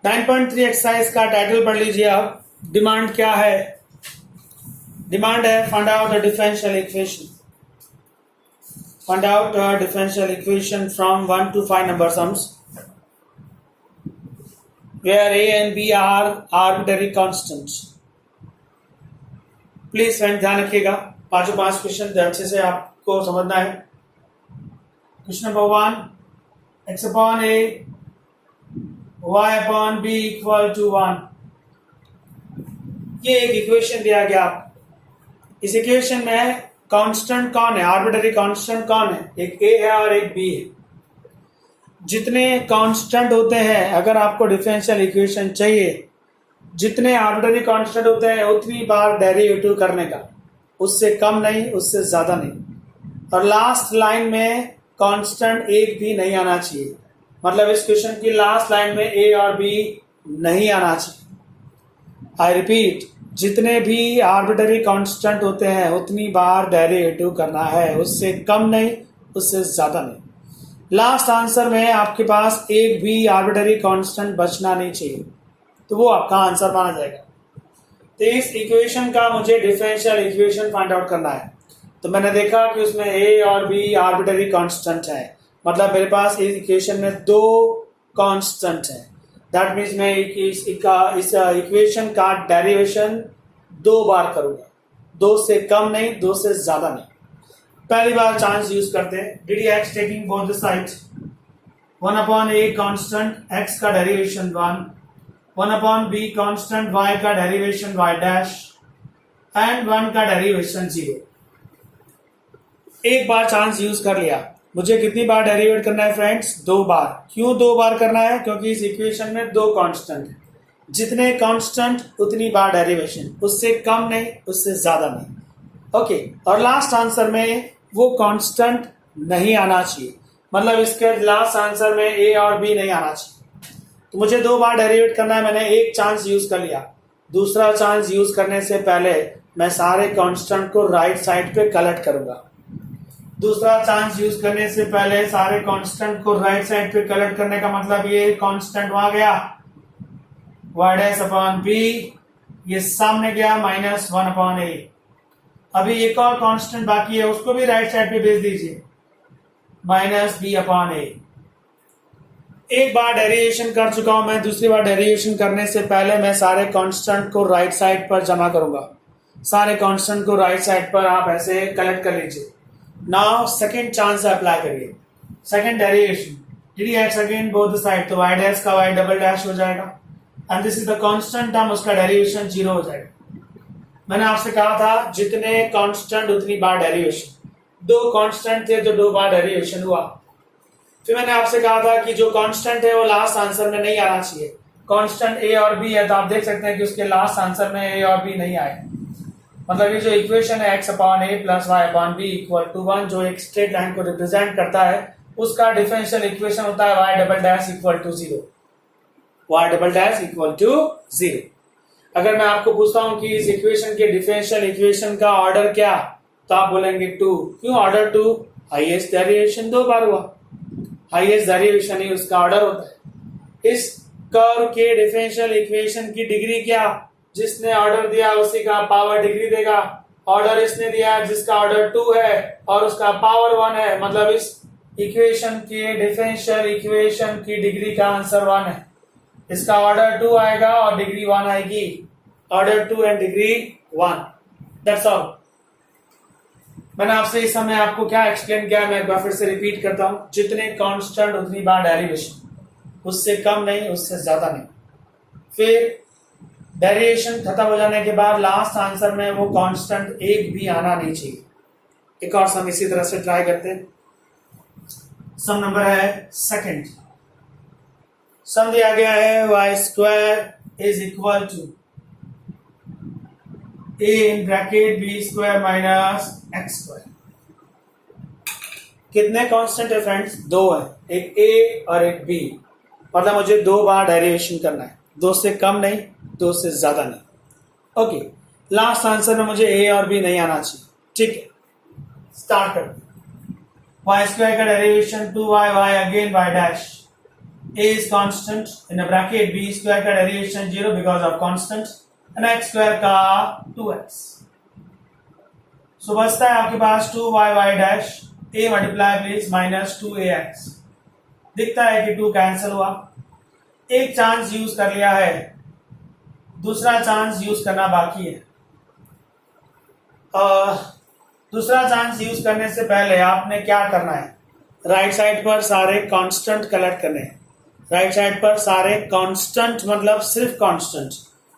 Nine 9.3 exercise का title पढ़ लीजिए आप। Demand क्या है, डिमांड है find out the differential equation, find out the differential equation from 1 to 5 number sums where a and b are arbitrary constants. Please friend ध्यान रखिएगा, 5 question अच्छे से आपको समझना है। Question number 1, x upon a y upon b equal to 1। ये एक equation दिया गया आपको। इस इक्वेशन में कांस्टेंट कौन है, आर्बिट्ररी कांस्टेंट कौन है, एक ए है और एक बी है। जितने कांस्टेंट होते हैं, अगर आपको डिफरेंशियल इक्वेशन चाहिए, जितने आर्बिट्ररी कांस्टेंट होते हैं उतनी बार डेरिवेटिव करने का, उससे कम नहीं, उससे ज्यादा नहीं। और लास्ट लाइन में कांस्टेंट एक भी नहीं आना चाहिए, मतलब इस क्वेश्चन की लास्ट लाइन में ए और बी नहीं आना चाहिए। आई रिपीट, जितने भी आर्बिट्ररी कांस्टेंट होते हैं उतनी बार डेरिवेटिव करना है, उससे कम नहीं, उससे ज्यादा नहीं। लास्ट आंसर में आपके पास एक भी आर्बिट्ररी कांस्टेंट बचना नहीं चाहिए, तो वो आपका आंसर माना जाएगा। तो इस इक्वेशन का मुझे डिफरेंशियल इक्वेशन फाइंड आउट करना है। तो मैंने देखा कि उसमें ए और बी आर्बिट्ररी कांस्टेंट है, मतलब मेरे पास इस इक्वेशन में दो कांस्टेंट है। दैट मीन्स मैं इस इक्वेशन का डेरिवेशन दो बार करूंगा, दो से कम नहीं, दो से ज्यादा नहीं। पहली बार चांस यूज करते हैं, D x taking both the sides, 1/a constant x का डेरिवेशन 1, 1/b कांस्टेंट y का डेरिवेशन y डैश एंड 1 का डेरिवेशन 0। एक बार चांस यूज कर लिया। मुझे कितनी बार डेरिवेट करना है फ्रेंड्स? दो बार। क्यों दो बार करना है? क्योंकि इस इक्वेशन में दो कांस्टेंट है, जितने कांस्टेंट उतनी बार डेरिवेशन, उससे कम नहीं, उससे ज्यादा नहीं। ओके, और लास्ट आंसर में वो कांस्टेंट नहीं आना चाहिए, मतलब इसके लास्ट आंसर में ए और बी नहीं आना चाहिए। तो मुझे दो बार डेरिवेट करना है, मैंने एक चांस यूज कर लिया। दूसरा चांस यूज करने से पहले मैं सारे कांस्टेंट को राइट साइड पे कलेक्ट करूंगा। दूसरा चांस यूज करने से पहले सारे कांस्टेंट को राइट साइड पे कलेक्ट करने का मतलब ये कांस्टेंट वहां गया y डैश अपॉन बी, ये सामने गया -1/a। अभी एक और कांस्टेंट बाकी है, उसको भी राइट साइड पे भेज दीजिए, -b/a। एक बार डेरिवेशन कर चुका हूं मैं, दूसरी बार डेरिवेशन करने से पहले मैं सारे कांस्टेंट को राइट साइड पर जमा करूंगा। सारे कांस्टेंट को राइट साइड पर आप ऐसे कलेक्ट कर लीजिए। नाउ सेकंड चांस अप्लाई करिए, second derivation, D x again both side, तो y डैश का y डबल डैश हो जाएगा and this is the constant term, उसका डेरिवेशन 0 हो जाएगा। मैंने आपसे कहा था जितने कांस्टेंट उतनी बार डेरिवेशन, दो कांस्टेंट थे तो दो बार डेरिवेशन हुआ। फिर मैंने आपसे कहा था कि जो कांस्टेंट है वो लास्ट आंसर में नहीं आना चाहिए। कांस्टेंट ए और बी है, तो आप देख सकते हैं कि उसके लास्ट आंसर में ए और बी नहीं आए, मतलब ये जो इक्वेशन है x/a plus y/b equal to 1, जो एक स्ट्रेट लाइन को रिप्रेजेंट करता है, उसका डिफरेंशियल इक्वेशन होता है y double dash equal to 0, y double dash equal to 0। अगर मैं आपको पूछता हूं कि इस इक्वेशन के डिफरेंशियल इक्वेशन का ऑर्डर क्या, तो आप बोलेंगे 2। क्यों ऑर्डर 2? हाईएस्ट डेरिवेशन दो बार हुआ, हाईएस्ट डेरिवेशन ही उसका ऑर्डर होता है। इस कर्व के डिफरेंशियल इक्वेशन की डिग्री क्या? जिसने ऑर्डर दिया उसी का पावर डिग्री देगा। ऑर्डर इसने दिया जिसका ऑर्डर 2 है और उसका पावर 1 है, मतलब इस इक्वेशन के डिफरेंशियल इक्वेशन की डिग्री का आंसर 1 है। इसका ऑर्डर 2 आएगा और डिग्री 1 आएगी, order 2 and degree 1। That's all. मैंने आपसे इस समय आपको क्या एक्सप्लेन किया, मैं एक बार फिर से रिपीट करता हूं, जितने कांस्टेंट उतनी बार डेरिवेशन, उससे कम नहीं, उससे ज्यादा नहीं। फिर डेरिवेशन खत्म हो जाने के बाद लास्ट आंसर में वो कांस्टेंट एक भी आना नहीं चाहिए। एक और सम इसी तरह से ट्राई करते हैं। सम नंबर है सेकंड। सम दिया गया है y² is equal to a in bracket b² minus x²। कितने कांस्टेंट है फ्रेंड्स? दो है, एक a और एक b, मतलब मुझे दो बार डेरिवेशन करना है, दो से कम नहीं, दो से ज्यादा नहीं। ओके, लास्ट आंसर में मुझे ए और बी नहीं आना चाहिए। ठीक है, स्टार्ट करते हैं। y² का derivation 2y, y again y dash, a is constant in bracket, b² का derivation 0 because of constant and x² का 2x। सो बचता है आपके पास 2y y dash, a multiply please minus 2ax। दिखता है कि 2 कैंसिल हुआ। एक चांस यूज कर लिया है, दूसरा चांस यूज करना बाकी है। दूसरा चांस यूज करने से पहले आपने क्या करना है? राइट साइड पर सारे कांस्टेंट कलेक्ट करने हैं। राइट साइड पर सारे कांस्टेंट मतलब सिर्फ कांस्टेंट,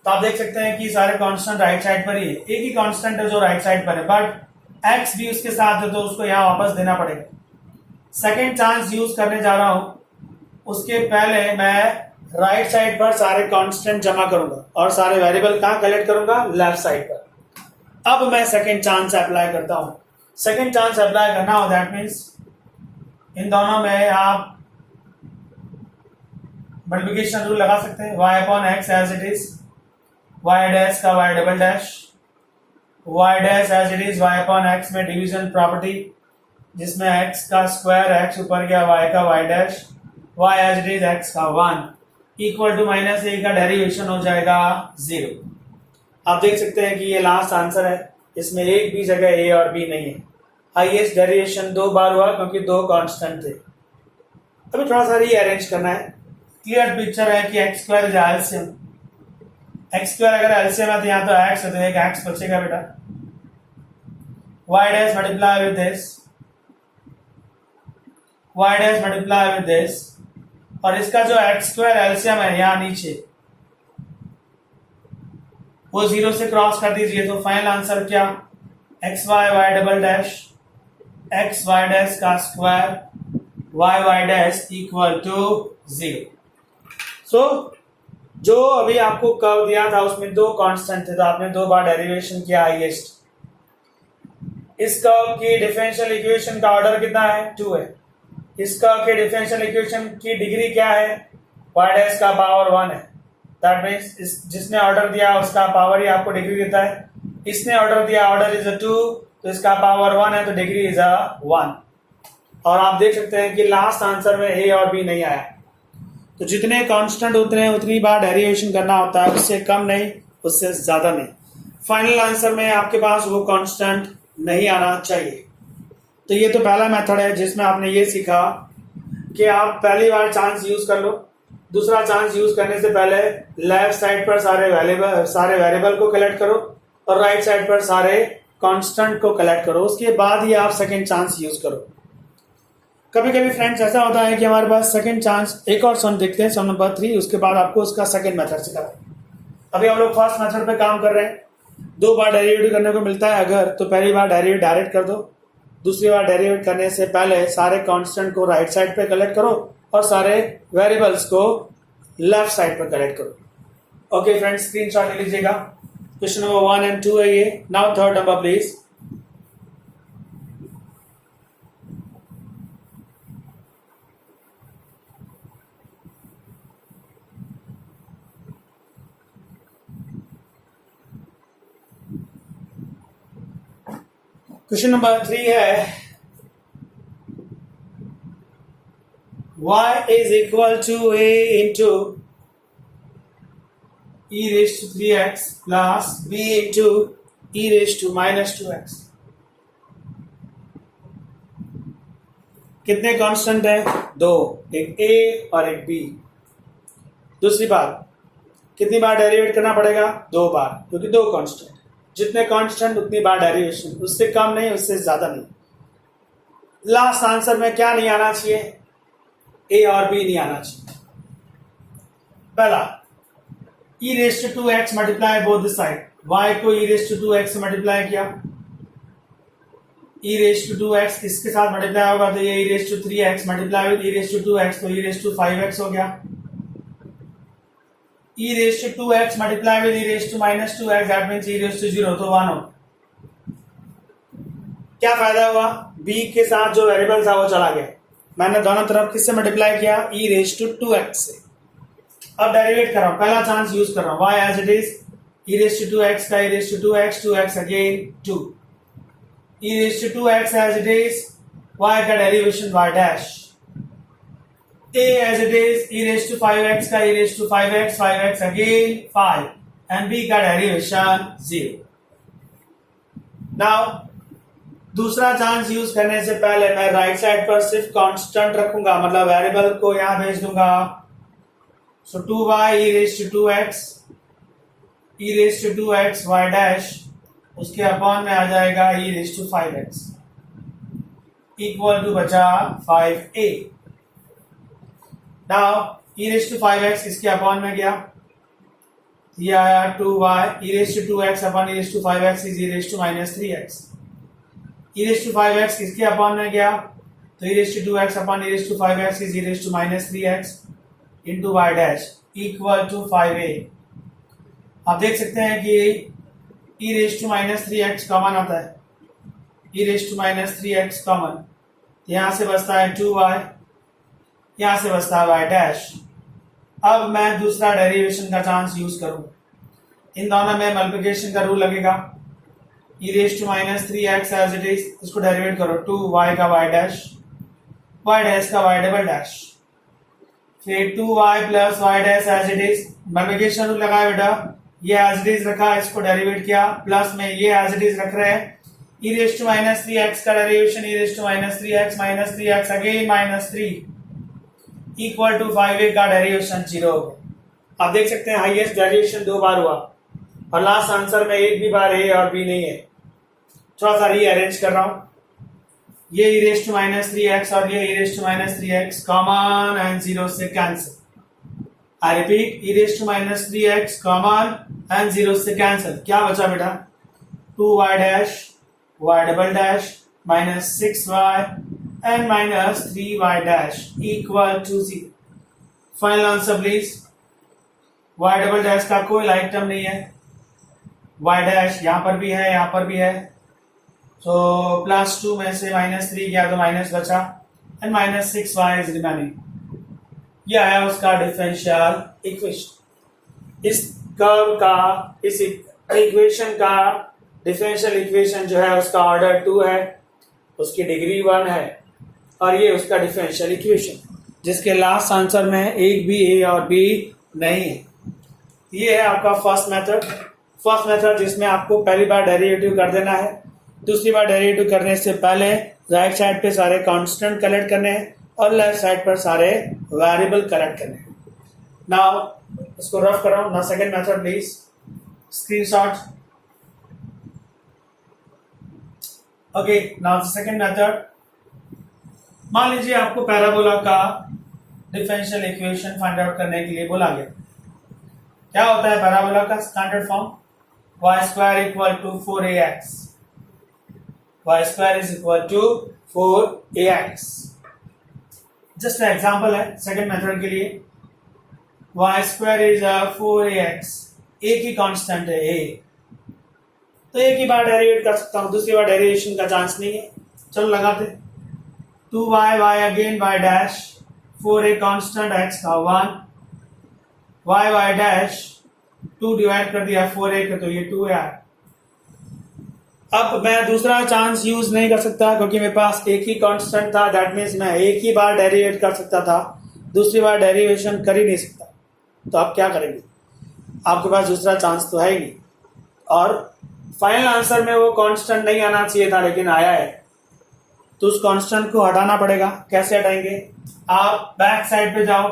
तो आप देख सकते हैं कि सारे कांस्टेंट राइट साइड पर ही है, एक ही कांस्टेंट है जो राइट साइड पर है, बट एक्स भी उसके साथ है तो उसको यहाँ वापस देना पड़ेगा। सेकेंड चांस यूज करने जा रहा हूं, उसके पहले मैं राइट साइड पर सारे कांस्टेंट जमा करूंगा और सारे वेरिएबल कहां कलेक्ट करूंगा, लेफ्ट साइड पर। अब मैं सेकेंड चांस अप्लाई करता हूं। सेकेंड चांस अप्लाई करना हो दैट मीन्स इन दोनों में आप मल्टीप्लिकेशन रूल लगा सकते हैं, y upon x as it is, y dash का y double dash, y dash as it is, y upon x में डिवीजन प्रॉपर्टी जिसमें x का स्क्वायर x ऊपर गया y का y dash, y as it is x का 1 equal to minus ए का derivation हो जाएगा 0। आप देख सकते हैं कि ये लास्ट आंसर है, इसमें एक भी जगह ए और बी नहीं है। हाईएस्ट डेरिवेशन 2 बार हुआ क्योंकि 2 कांस्टेंट थे। अभी थोड़ा सा रीअरेंज करना है। क्लियर पिक्चर है कि x square is LCM, x square अगर एलसीएम है तो यहाँ तो एक्स है तो एक एक्स बचेगा बेटा, y dash multiply with this, y dash multiply with this, और इसका जो एक्स स्क्वायर एलसीएम है यहाँ नीचे वो 0 से क्रॉस कर दीजिए तो फाइनल आंसर क्या, X Y Y double dash X Y dash का square Y Y dash equal to 0। So जो अभी आपको कर्व दिया था उसमें 2 कांस्टेंट थे तो आपने 2 बार डेरिवेशन किया हाईएस्ट। इस कर्व की डिफरेंशियल इक्वेशन का ऑर्डर कितना है, 2 है। इस कर्व के डिफरेंशियल इक्वेशन की डिग्री क्या है, y डैश का पावर 1 है। दैट मीन्स जिसने ऑर्डर दिया उसका पावर ही आपको डिग्री देता है। इसने ऑर्डर दिया ऑर्डर इज अ 2 तो इसका पावर 1 है तो डिग्री इज अ 1। और आप देख सकते हैं कि लास्ट आंसर में ए और बी नहीं आया। तो जितने कांस्टेंट उतने उतनी बार डेरिवेशन करना होता है, उससे कम नहीं उससे ज्यादा नहीं। फाइनल आंसर में आपके पास वो कांस्टेंट नहीं आना चाहिए। तो ये तो पहला मेथड है जिसमें आपने ये सीखा कि आप पहली बार चांस यूज कर लो, दूसरा चांस यूज करने से पहले लेफ्ट साइड पर सारे वेरिएबल को कलेक्ट करो और राइट साइड पर सारे कांस्टेंट को कलेक्ट करो, उसके बाद ही आप सेकंड चांस यूज करो। कभी कभी फ्रेंड्स ऐसा होता है कि हमारे पास सेकंड चांस, एक और सम देखते हैं, सम नंबर 3, उसके बाद आपको उसका सेकंड मेथड सिखाते हैं। अभी हम लोग फर्स्ट मेथड पे काम कर रहे हैं। 2 बार डेरिवेटिव करने को मिलता है अगर, तो पहली बार डेरिवेटिव डायरेक्ट कर दो, दूसरी बार डेरिवेट करने से पहले सारे कांस्टेंट को राइट साइड पे कलेक्ट करो और सारे वेरिएबल्स को लेफ्ट साइड पर कलेक्ट करो। ओके फ्रेंड्स, स्क्रीनशॉट ले लीजिएगा। क्वेश्चन नंबर 1 एंड 2 है ये। Now third number please. Question number 3 है y is equal to a into e raised to 3x plus b into e raised to minus 2x। कितने constant है, 2, एक a और एक b। दूसरी बात, कितनी बार डेरिवेट करना पड़ेगा, 2 बार, क्योंकि 2 कांस्टेंट, जितने कांस्टेंट उतनी बार डेरिवेशन, उससे कम नहीं उससे ज्यादा नहीं। लास्ट आंसर में क्या नहीं आना चाहिए, ए और बी नहीं आना चाहिए। पहला, e raised to 2x multiply both the side, y को e रेस्ट टू 2x से मल्टीप्लाई किया, e रेस्ट टू 2x इसके साथ मल्टीप्लाई होगा तो ये e raised to 3x multiply with e raised to 2x तो e रेस्ट टू 5x हो गया। e raised to 2x multiply with e raised to minus 2x that means e raised to 0 तो 1 हो। क्या फायदा हुआ, b के साथ जो वेरिएबल था वो चला गया, मैंने दोनों तरफ किससे मल्टीप्लाई किया, e रेस्ट टू 2x से। अब डेरिवेट कर रहा हूं, पहला चांस यूज कर रहा हूं, y as it is e raised to 2x का e raised to 2x 2x again 2, e raised to 2x as it is, y का derivation y dash, a as it is e raised to 5x का e raised to 5x 5x again 5 and b का derivation 0। Now दूसरा chance use करने से पहले मैं right side पर सिर्फ कांस्टेंट रखूंगा, मतलब वेरिएबल को यहां भेज दूंगा। So 2y e raised to 2x e raised to 2x y dash, उसके अपॉन में आ जाएगा e raised to 5x equal to बचा 5a। Now e raised to 5x इसके अपॉन में गया, ये आया 2y e raise to 2x upon e raise to 5x is e raise to minus 3x। e raise to 5x किसके upon में गया, तो e raise to 2x upon e raise to 5x is e raise to minus 3x into y dash equal to 5a। आप देख सकते हैं कि e raise to minus 3x common आता है, e raise to minus 3x common, यहाँ से बचता है 2y, यहाँ से बचता है y डैश। अब मैं दूसरा डेरिवेशन का चांस यूज करूं, इन दोनों में मल्टीप्लिकेशन का रूल लगेगा। e raise to minus 3x as it is, इसको डेरिवेट करो 2y का y डैश का y डबल डैश, फिर 2y plus y dash as it is, multiplication rule लगाया बेटा, ये एज इट इज रखा, इसको डेरिवेट किया, प्लस में ये एज इट इज रख रहे हैं। e raise to minus 3x का derivation e raise to minus 3x minus 3x again minus 3 equal to 5a का डेरिवेशन 0 हो गया। आप देख सकते हैं हाईएस्ट डेरिवेशन 2 बार हुआ और लास्ट आंसर में एक भी बार a और b नहीं है। थोड़ा सा रीअरेंज कर रहा हूं, ये e raise to minus 3x और ये e raise to minus 3x common and 0 से cancel. I repeat, e raise to minus 3x common and 0 से कैंसिल। क्या बचा बेटा, 2y dash y double dash minus 6y and minus 3y dash equal to 0। Final answer please. y double dash का कोई like term नहीं है, y dash यहां पर भी है, यहां पर भी है, तो प्लस 2 में से माइनस 3 गया तो माइनस बचा and minus 6y is remaining. ये आया उसका डिफरेंशियल इक्वेशन। इस कर्व का, इस इक्वेशन का डिफरेंशियल इक्वेशन जो है उसका ऑर्डर 2 है, उसकी डिग्री 1 है, और ये उसका डिफरेंशियल इक्वेशन जिसके लास्ट आंसर में एक भी ए और बी नहीं है। ये है आपका फर्स्ट मेथड जिसमें आपको पहली बार डेरिवेटिव कर देना है, दूसरी बार डेरिवेटिव करने से पहले राइट साइड पे सारे कांस्टेंट कलेक्ट करने हैं और लेफ्ट साइड पर सारे वेरिएबल कलेक्ट करने हैं। नाउ इसको रफ करो ना। Second method please screenshot. Okay, now second method, मान लीजिए आपको पैराबोला का डिफरेंशियल इक्वेशन फाइंड आउट करने के लिए बोला गया। क्या होता है पैराबोला का standard form, y square equal to 4ax, y square is equal to 4ax। Just example है सेकंड मेथड के लिए, y स्क्वायर इज 4ax, एक ही कांस्टेंट है a, तो एक ही बार डेरिवेट कर सकता हूं, दूसरी बार डेरिवेशन का चांस नहीं है। चलो लगाते, 2y y again y dash 4a constant x का 1 y डैश 2 डिवाइड कर दिया 4a के, तो ये 2 है। अब मैं दूसरा चांस यूज नहीं कर सकता क्योंकि मेरे पास एक ही कांस्टेंट था, दैट मीन्स मैं एक ही बार डेरिवेट कर सकता था, दूसरी बार डेरिवेशन कर ही नहीं सकता। तो आप क्या करेंगे, आपके पास दूसरा चांस तो है ही नहीं, और फाइनल आंसर में वो कांस्टेंट नहीं आना चाहिए था लेकिन आया है, तो उस कांस्टेंट को हटाना पड़ेगा। कैसे हटाएंगे, आप बैक साइड पे जाओ,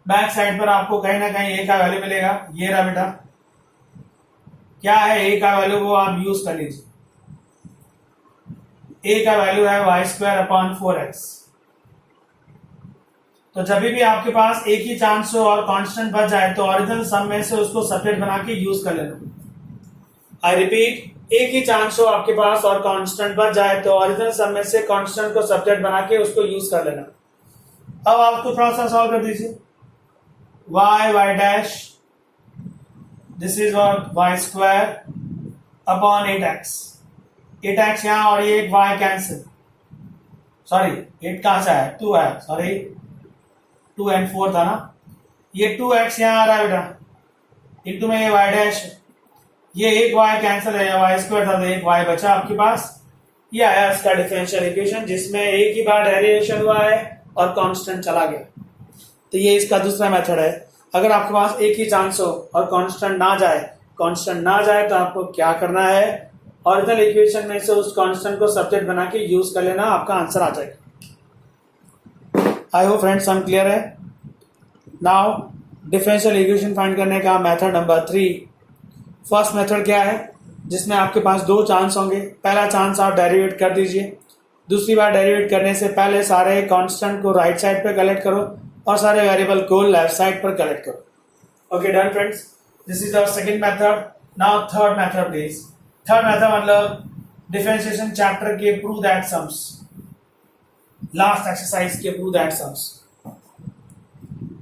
बैक साइड पर आपको कहीं ना कहीं a का वैल्यू मिलेगा, ये रहा बेटा, क्या है a का वैल्यू, वो आप यूज कर लीजिए। a का वैल्यू है y स्क्वायर अपॉन 4x। तो जब भी आपके पास एक ही चांस हो और कांस्टेंट बच जाए तो ओरिजिनल सम में से उसको सब्ट्रैक्ट बना के यूज कर लेना। आई रिपीट, एक ही चांस हो आपके पास और कांस्टेंट बच जाए तो ओरिजिनल सम में से कांस्टेंट को सब्ट्रैक्ट बना के उसको यूज कर लेना। अब आपको थोड़ा सा सॉल्व कर दीजिए, y dash, this is y square upon 8x, 8x यहां और ये एक y कैंसिल, सॉरी 8 कहां से है, 2 है, सॉरी 2 and 4 था ना, ये 2x यहां आ रहा है बेटा, इंटू में ये y डैश, ये एक y कैंसिल है, y स्क्वायर था तो एक y बचा आपके पास। ये आया इसका डिफरेंशियल इक्वेशन जिसमें एक ही बार डेरिवेशन हुआ है और कांस्टेंट चला गया। तो ये इसका दूसरा मेथड है। अगर आपके पास एक ही चांस हो और कांस्टेंट ना जाए तो आपको क्या करना है, ओरिजिनल इक्वेशन में से उस कांस्टेंट को सब्जेक्ट बना के यूज कर लेना, आपका आंसर आ जाएगा। I hope friends sum clear है। नाउ डिफरेंशियल इक्वेशन फाइंड करने का मेथड नंबर 3। फर्स्ट मेथड क्या है, जिसमें आपके पास 2 चांस होंगे। पहला चांस आप डेरिवेट कर दीजिए, दूसरी बार डेरिवेट करने से पहले सारे कांस्टेंट को राइट साइड पे कलेक्ट करो और सारे वेरिएबल को लेफ्ट साइड पर कलेक्ट करो। Okay done friends, this is our second method. Now third method please. Third method मतलब डिफरेंशिएशन चैप्टर के prove that sums, last exercise के प्रूव दैट सम्स,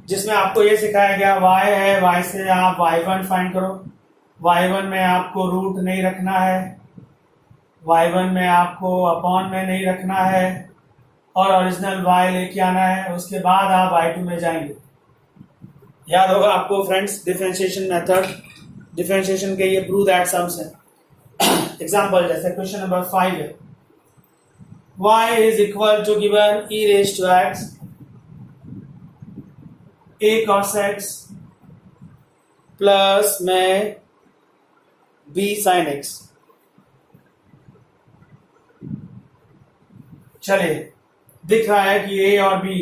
जिसमें आपको ये सिखाया गया y है, y से आप y1 फाइंड करो. y1 में आपको रूट नहीं रखना है, y1 में आपको अपॉन में नहीं रखना है और ओरिजिनल y लेके आना है. उसके बाद आप y2 में जाएंगे. याद होगा आपको फ्रेंड्स डिफरेंशिएशन मेथड, डिफरेंशिएशन के ये प्रूव दैट सम्स है. एग्जांपल जैसे क्वेश्चन नंबर 5 है. y is equal to given e raise to x a cos x plus में b sin x. चलिए दिख रहा है कि a और b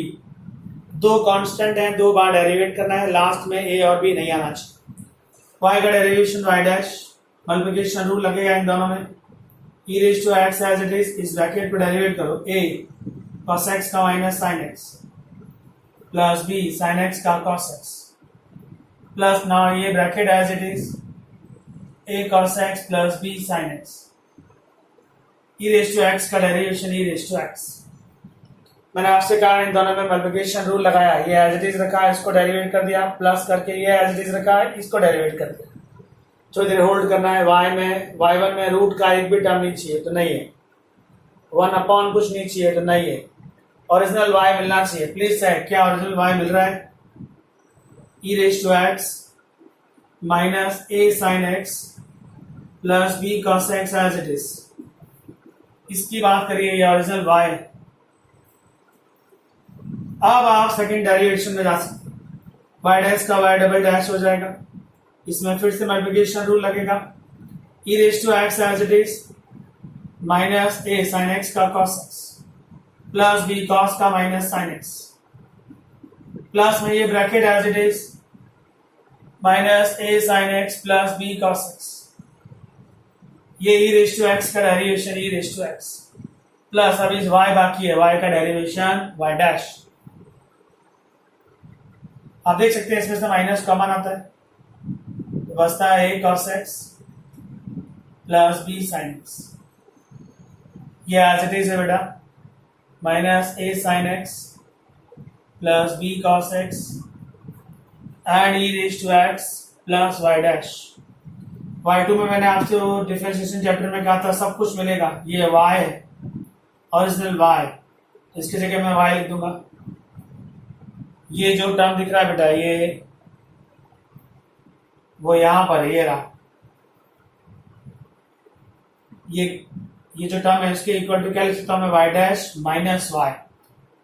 दो कांस्टेंट हैं, दो बार डेरिवेट करना है, लास्ट में a और b नहीं आना चाहिए. y का derivation y dash, multiplication rule लगेगा इन दोनों में. e raise to x as it is, इस ब्रैकेट पे डेरिवेट करो a cos x का minus sin x plus b sin x का cos x प्लस नाउ ये bracket as it is a cos x plus b sin x. e raise to x का derivation e raise to x. मैंने आपसे कहा इन दोनों में multiplication rule लगाया, ये एज इट इज रखा है, इसको डेरिवेट कर दिया, प्लस करके ये एज इट इज रखा है, इसको डेरिवेट कर दिया. तो इधर होल्ड करना है. y1 में रूट का एक भी टर्म नहीं चाहिए तो नहीं है, 1 अपॉन कुछ नहीं चाहिए तो नहीं है, ओरिजिनल y मिलना चाहिए. प्लीज से क्या ओरिजिनल y मिल रहा है? e raise to x minus a sin x plus b cos x as it is. इसकी बात करिए, ये ओरिजिनल y. अब आप सेकंड डेरिवेशन में जा सकते हैं. y डैश का y डबल डैश हो जाएगा, इसमें फिर से मल्टीप्लिकेशन रूल लगेगा. e raise to x as it is minus a sin x का cos x plus b cos का माइनस sin x प्लस में ये bracket as it is minus a sin x plus b cos x. ये e raise to x का derivation e raise to x plus अब इस y बाकी है, y का डेरिवेशन y डैश. आप देख सकते हैं इसमें से माइनस कॉमन आता है, बचता है a cos x plus b sin x. ये एज इट इज है बेटा, minus a sin x plus b cos x and e raise to x plus y dash. y2 में मैंने आपसे डिफरेंशिएशन चैप्टर में कहा था सब कुछ मिलेगा. ये y है, ओरिजिनल y, इसकी जगह मैं y लिख दूंगा. ये जो टर्म दिख रहा है बेटा, ये वो यहां पर है, ये रहा. ये जो टर्म है इसके इक्वल टू क्या लिख सकता हूं मैं? y dash minus y.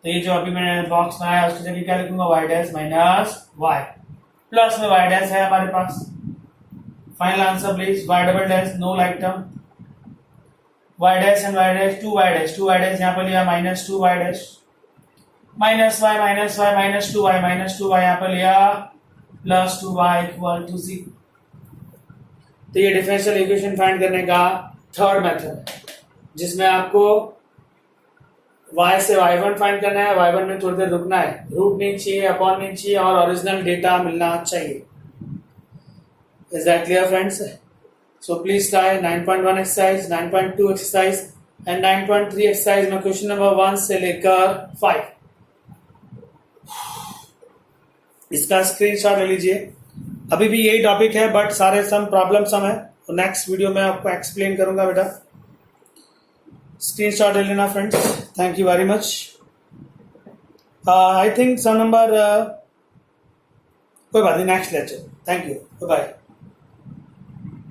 तो ये जो अभी मैंने बॉक्स बनाया उसकी जगह क्या लिखूंगा? y dash minus y plus में y डैश है हमारे पास. Final answer please. y double dash no like term, y dash and y dash, 2y dash यहाँ पर लिया minus 2y dash, minus y minus y minus 2y यहाँ पर लिया प्लस 2y इक्वल टू 0. तो ये डिफरेंशियल इक्वेशन फाइंड करने का थर्ड मेथड है, जिसमें आपको y से y1 फाइंड करना है. y1 में थोड़ी देर रुकना है, रूट नहीं चाहिए, अपॉन नहीं चाहिए और ओरिजिनल डेटा मिलना चाहिए. Is that clear friends? So please try 9.1 exercise, 9.2 exercise and 9.3 exercise में क्वेश्चन नंबर 1 से लेकर 5. इसका स्क्रीनशॉट ले लीजिए. अभी भी यही टॉपिक है बट सारे सम प्रॉब्लम सम है, तो नेक्स्ट वीडियो में आपको एक्सप्लेन करूंगा बेटा. स्क्रीनशॉट ले लेना friends. Thank you very much. I think sum number कोई बात नहीं, next lecture. Thank you, bye.